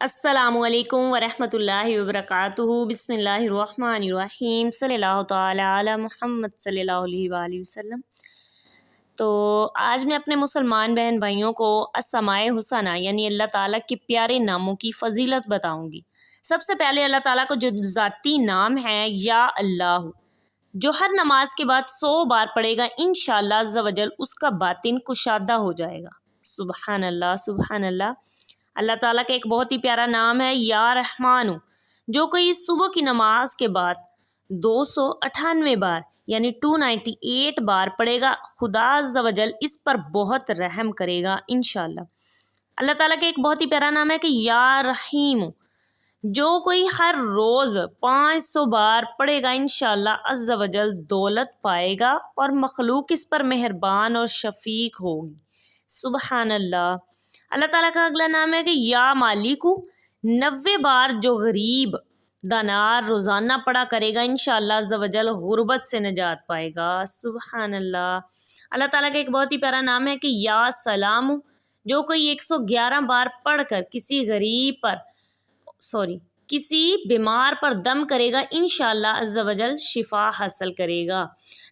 अस्सलामु अलैकुम वरहमतुल्लाहि वबरकातुहू। बिस्मिल्लाहिर्रहमानिर्रहीम। सल्लल्लाहु तआला अला मुहम्मद सल्लल्लाहु अलैहि वसल्लम। तो आज मैं अपने मुसलमान बहन भाइयों को अस्माए हुसना यानी अल्लाह ताला के प्यारे नामों की फ़जीलत बताऊंगी। सबसे पहले अल्लाह ताला को जो ज़ाती नाम है या अल्लाह, जो हर नमाज के बाद 100 बार पढ़ेगा इंशाअल्लाह अज़्ज़ा वजल उसका बातिन कुशादा हो जाएगा। सुबहान अल्लाह, सुबहान अल्लाह। अल्लाह ताला का एक बहुत ही प्यारा नाम है या रहमानु। जो कोई सुबह की नमाज के बाद 298 बार यानी 298 बार पढ़ेगा, खुदा अज़्ज़ा वजल इस पर बहुत रहम करेगा इंशाअल्लाह। अल्लाह ताला का एक बहुत ही प्यारा नाम है कि या रहीम। जो कोई हर रोज़ 500 बार पढ़ेगा इंशाअल्लाह अज़्ज़ा वजल दौलत पाएगा और मखलूक इस पर मेहरबान और शफीक होगी। सुबहान अल्लाह। अल्लाह ताला का अगला नाम है कि या मालिकू। 90 बार जो गरीब दानार रोज़ाना पढ़ा करेगा इंशाअल्लाह अज़्ज़ा वजल गुर्बत से निजात पाएगा। सुबहान अल्लाह। अल्लाह ताला का एक बहुत ही प्यारा नाम है कि या सलामु। जो कोई 111 बार पढ़कर किसी बीमार पर दम करेगा इंशाअल्लाह अज़्ज़ा वजल शिफा हासिल करेगा।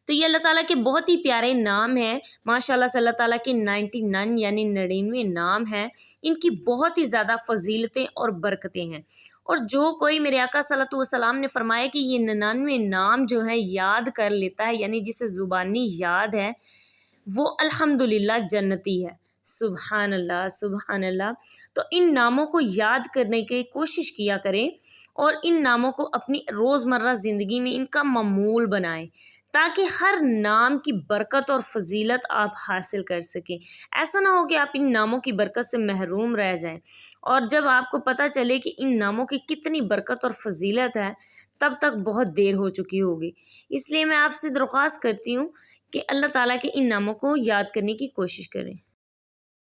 तो ये अल्लाह ताला के बहुत ही प्यारे नाम हैं। माशाअल्लाह से अल्लाह ताला के 99 यानी 99 नाम हैं। इनकी बहुत ही ज़्यादा फजीलतें और बरकतें हैं। और जो कोई मेरे आका सल्लल्लाहु अलैहि वसल्लम ने फरमाया कि ये 99 नाम जो है याद कर लेता है, यानी जिसे ज़ुबानी याद है, वो अल्हम्दुलिल्लाह जन्नती है। सुबहान अल्लाह, सुबहान अल्लाह। तो इन नामों को याद करने की कोशिश किया करें और इन नामों को अपनी रोज़मर्रा ज़िंदगी में इनका मामूल बनाएं, ताकि हर नाम की बरकत और फजीलत आप हासिल कर सकें। ऐसा ना हो कि आप इन नामों की बरकत से महरूम रह जाएं, और जब आपको पता चले कि इन नामों की कितनी बरकत और फजीलत है, तब तक बहुत देर हो चुकी होगी। इसलिए मैं आपसे दरख्वास्त करती हूँ कि अल्लाह ताला के इन नामों को याद करने की कोशिश करें।